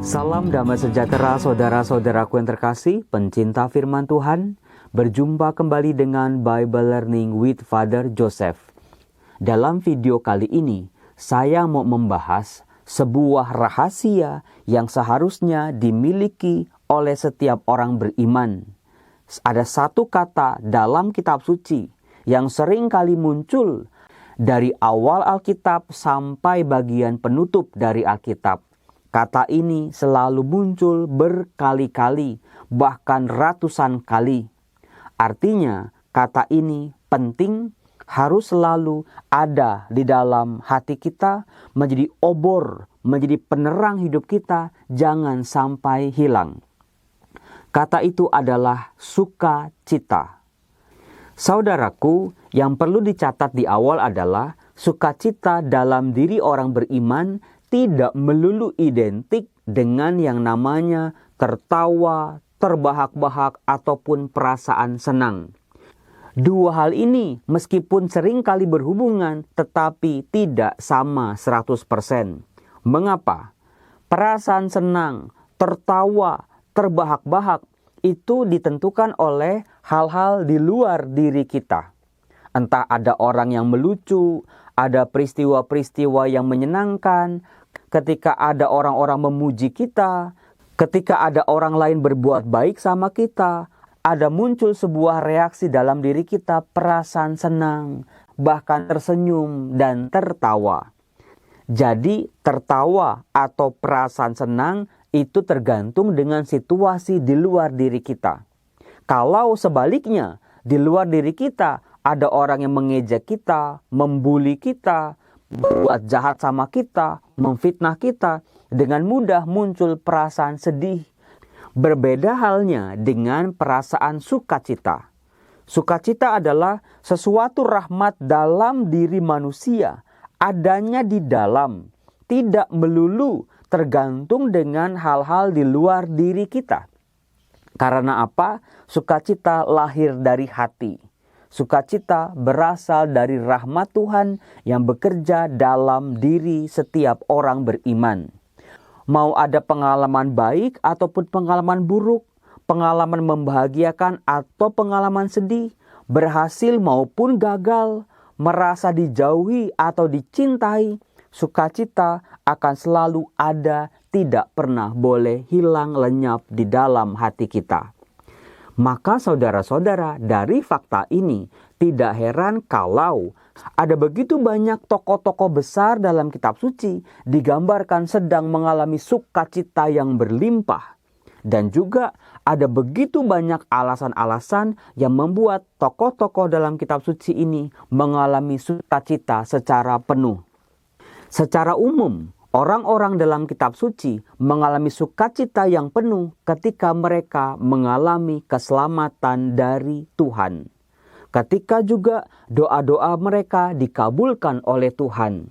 Salam damai sejahtera saudara-saudaraku yang terkasih, pencinta firman Tuhan. Berjumpa kembali dengan Bible Learning with Father Joseph. Dalam video kali ini, saya mau membahas sebuah rahasia yang seharusnya dimiliki oleh setiap orang beriman. Ada satu kata dalam kitab suci yang sering kali muncul dari awal Alkitab sampai bagian penutup dari Alkitab. Kata ini selalu muncul berkali-kali, bahkan ratusan kali. Artinya, kata ini penting, harus selalu ada di dalam hati kita, menjadi obor, menjadi penerang hidup kita, jangan sampai hilang. Kata itu adalah sukacita. Saudaraku, yang perlu dicatat di awal adalah sukacita dalam diri orang beriman tidak melulu identik dengan yang namanya tertawa, terbahak-bahak, ataupun perasaan senang. Dua hal ini meskipun sering kali berhubungan, tetapi tidak sama 100%. Mengapa? Perasaan senang, tertawa, terbahak-bahak itu ditentukan oleh hal-hal di luar diri kita. Entah ada orang yang melucu, ada peristiwa-peristiwa yang menyenangkan, ketika ada orang-orang memuji kita, ketika ada orang lain berbuat baik sama kita, ada muncul sebuah reaksi dalam diri kita, perasaan senang, bahkan tersenyum dan tertawa. Jadi tertawa atau perasaan senang itu tergantung dengan situasi di luar diri kita. Kalau sebaliknya, di luar diri kita ada orang yang mengejek kita, membuli kita, berbuat jahat sama kita, memfitnah kita, dengan mudah muncul perasaan sedih. Berbeda halnya dengan perasaan sukacita. Sukacita adalah sesuatu rahmat dalam diri manusia, adanya di dalam, tidak melulu tergantung dengan hal-hal di luar diri kita. Karena apa? Sukacita lahir dari hati. Sukacita berasal dari rahmat Tuhan yang bekerja dalam diri setiap orang beriman. Mau ada pengalaman baik ataupun pengalaman buruk, pengalaman membahagiakan atau pengalaman sedih, berhasil maupun gagal, merasa dijauhi atau dicintai, sukacita akan selalu ada, tidak pernah boleh hilang lenyap di dalam hati kita. Maka saudara-saudara, dari fakta ini tidak heran kalau ada begitu banyak tokoh-tokoh besar dalam kitab suci digambarkan sedang mengalami sukacita yang berlimpah. Dan juga ada begitu banyak alasan-alasan yang membuat tokoh-tokoh dalam kitab suci ini mengalami sukacita secara penuh. Secara umum, orang-orang dalam kitab suci mengalami sukacita yang penuh ketika mereka mengalami keselamatan dari Tuhan. Ketika juga doa-doa mereka dikabulkan oleh Tuhan.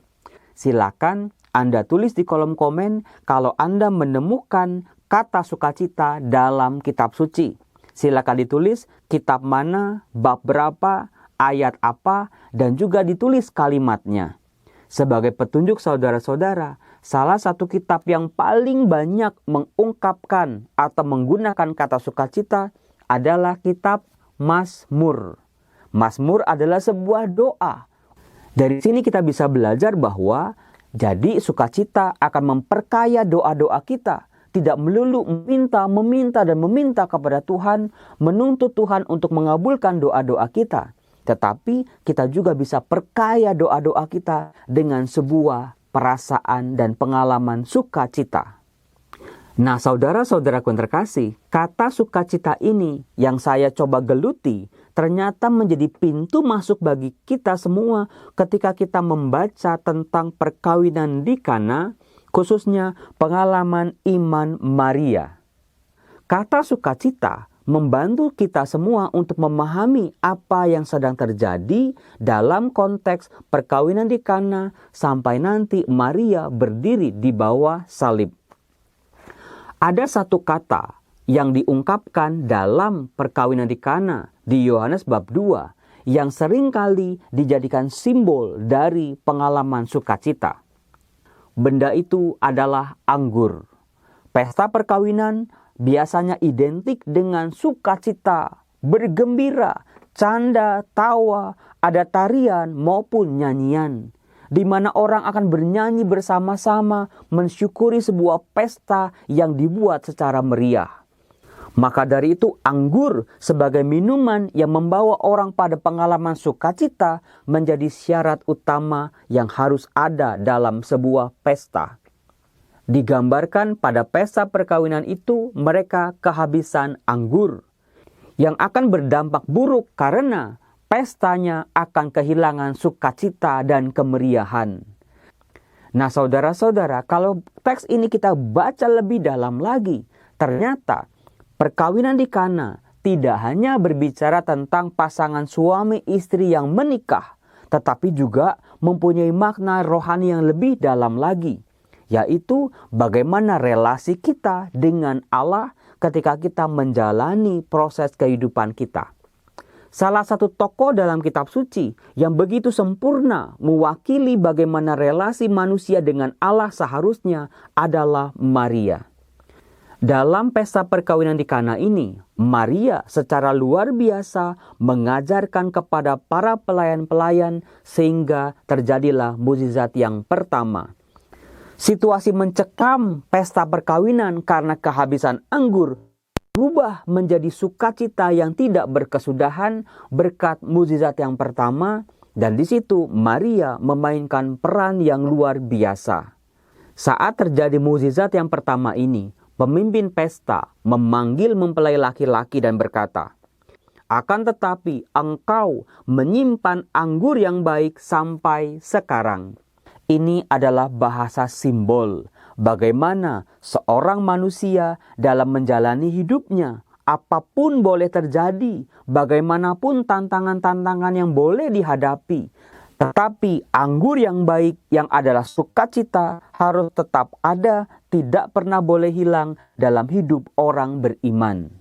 Silakan Anda tulis di kolom komen kalau Anda menemukan kata sukacita dalam kitab suci. Silakan ditulis kitab mana, bab berapa, ayat apa, dan juga ditulis kalimatnya. Sebagai petunjuk saudara-saudara, salah satu kitab yang paling banyak mengungkapkan atau menggunakan kata sukacita adalah kitab Mazmur. Mazmur adalah sebuah doa. Dari sini kita bisa belajar bahwa jadi sukacita akan memperkaya doa-doa kita. Tidak melulu meminta kepada Tuhan, menuntut Tuhan untuk mengabulkan doa-doa kita. Tetapi kita juga bisa perkaya doa-doa kita dengan sebuah perasaan dan pengalaman sukacita. Nah, saudara-saudaraku yang terkasih, kata sukacita ini yang saya coba geluti ternyata menjadi pintu masuk bagi kita semua ketika kita membaca tentang perkawinan di Kana, khususnya pengalaman iman Maria. Kata sukacita membantu kita semua untuk memahami apa yang sedang terjadi dalam konteks perkawinan di Kana sampai nanti Maria berdiri di bawah salib. Ada satu kata yang diungkapkan dalam perkawinan di Kana di Yohanes bab 2 yang seringkali dijadikan simbol dari pengalaman sukacita. Benda itu adalah anggur. Pesta perkawinan biasanya identik dengan sukacita, bergembira, canda, tawa, ada tarian maupun nyanyian, di mana orang akan bernyanyi bersama-sama mensyukuri sebuah pesta yang dibuat secara meriah. Maka dari itu anggur sebagai minuman yang membawa orang pada pengalaman sukacita menjadi syarat utama yang harus ada dalam sebuah pesta. Digambarkan pada pesta perkawinan itu mereka kehabisan anggur yang akan berdampak buruk karena pestanya akan kehilangan sukacita dan kemeriahan. Nah saudara-saudara, kalau teks ini kita baca lebih dalam lagi, ternyata perkawinan di Kana tidak hanya berbicara tentang pasangan suami istri yang menikah, tetapi juga mempunyai makna rohani yang lebih dalam lagi, yaitu bagaimana relasi kita dengan Allah ketika kita menjalani proses kehidupan kita. Salah satu tokoh dalam kitab suci yang begitu sempurna mewakili bagaimana relasi manusia dengan Allah seharusnya adalah Maria. Dalam pesta perkawinan di Kana ini, Maria secara luar biasa mengajarkan kepada para pelayan-pelayan sehingga terjadilah mukjizat yang pertama. Situasi mencekam pesta perkawinan karena kehabisan anggur berubah menjadi sukacita yang tidak berkesudahan berkat mukjizat yang pertama, dan di situ Maria memainkan peran yang luar biasa. Saat terjadi mukjizat yang pertama ini, pemimpin pesta memanggil mempelai laki-laki dan berkata, "Akan tetapi engkau menyimpan anggur yang baik sampai sekarang." Ini adalah bahasa simbol bagaimana seorang manusia dalam menjalani hidupnya, apapun boleh terjadi, bagaimanapun tantangan-tantangan yang boleh dihadapi, tetapi anggur yang baik yang adalah sukacita harus tetap ada, tidak pernah boleh hilang dalam hidup orang beriman.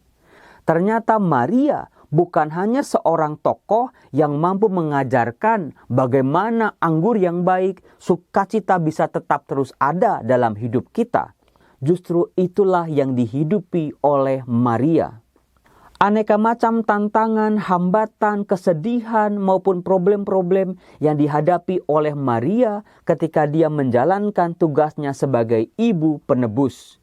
Ternyata Maria bukan hanya seorang tokoh yang mampu mengajarkan bagaimana anggur yang baik, sukacita bisa tetap terus ada dalam hidup kita. Justru itulah yang dihidupi oleh Maria. Aneka macam tantangan, hambatan, kesedihan maupun problem-problem yang dihadapi oleh Maria ketika dia menjalankan tugasnya sebagai ibu penebus.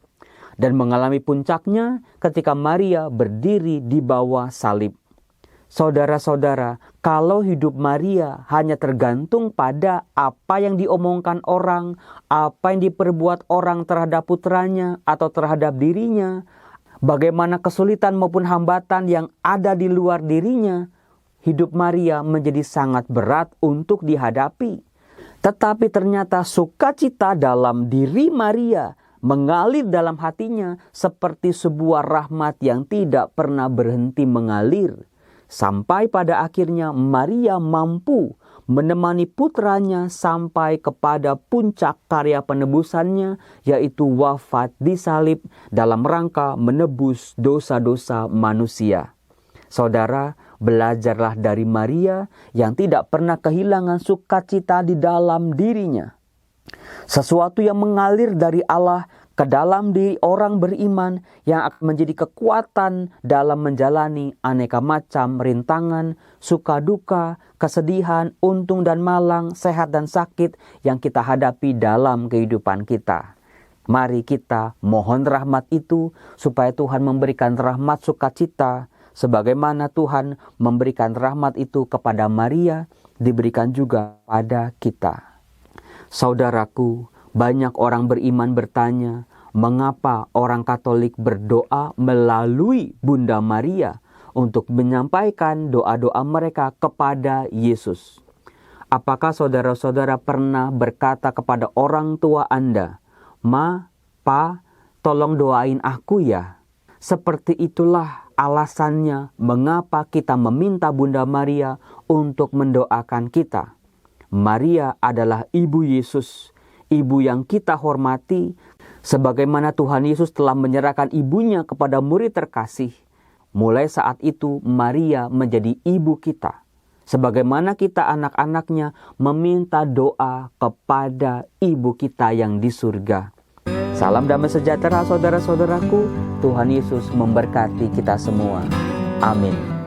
Dan mengalami puncaknya ketika Maria berdiri di bawah salib. Saudara-saudara, kalau hidup Maria hanya tergantung pada apa yang diomongkan orang, apa yang diperbuat orang terhadap putranya atau terhadap dirinya, bagaimana kesulitan maupun hambatan yang ada di luar dirinya, hidup Maria menjadi sangat berat untuk dihadapi. Tetapi ternyata sukacita dalam diri Maria mengalir dalam hatinya seperti sebuah rahmat yang tidak pernah berhenti mengalir. Sampai pada akhirnya Maria mampu menemani putranya sampai kepada puncak karya penebusannya, yaitu wafat di salib dalam rangka menebus dosa-dosa manusia. Saudara, belajarlah dari Maria yang tidak pernah kehilangan sukacita di dalam dirinya. Sesuatu yang mengalir dari Allah ke dalam diri orang beriman yang akan menjadi kekuatan dalam menjalani aneka macam rintangan, suka duka, kesedihan, untung dan malang, sehat dan sakit yang kita hadapi dalam kehidupan kita. Mari kita mohon rahmat itu supaya Tuhan memberikan rahmat sukacita sebagaimana Tuhan memberikan rahmat itu kepada Maria, diberikan juga pada kita. Saudaraku, banyak orang beriman bertanya, mengapa orang Katolik berdoa melalui Bunda Maria untuk menyampaikan doa-doa mereka kepada Yesus? Apakah saudara-saudara pernah berkata kepada orang tua Anda, "Ma, Pa, tolong doain aku ya"? Seperti itulah alasannya mengapa kita meminta Bunda Maria untuk mendoakan kita. Maria adalah ibu Yesus, ibu yang kita hormati, sebagaimana Tuhan Yesus telah menyerahkan ibunya kepada murid terkasih. Mulai saat itu Maria menjadi ibu kita, sebagaimana kita anak-anaknya meminta doa kepada ibu kita yang di surga. Salam damai sejahtera saudara-saudaraku. Tuhan Yesus memberkati kita semua. Amin.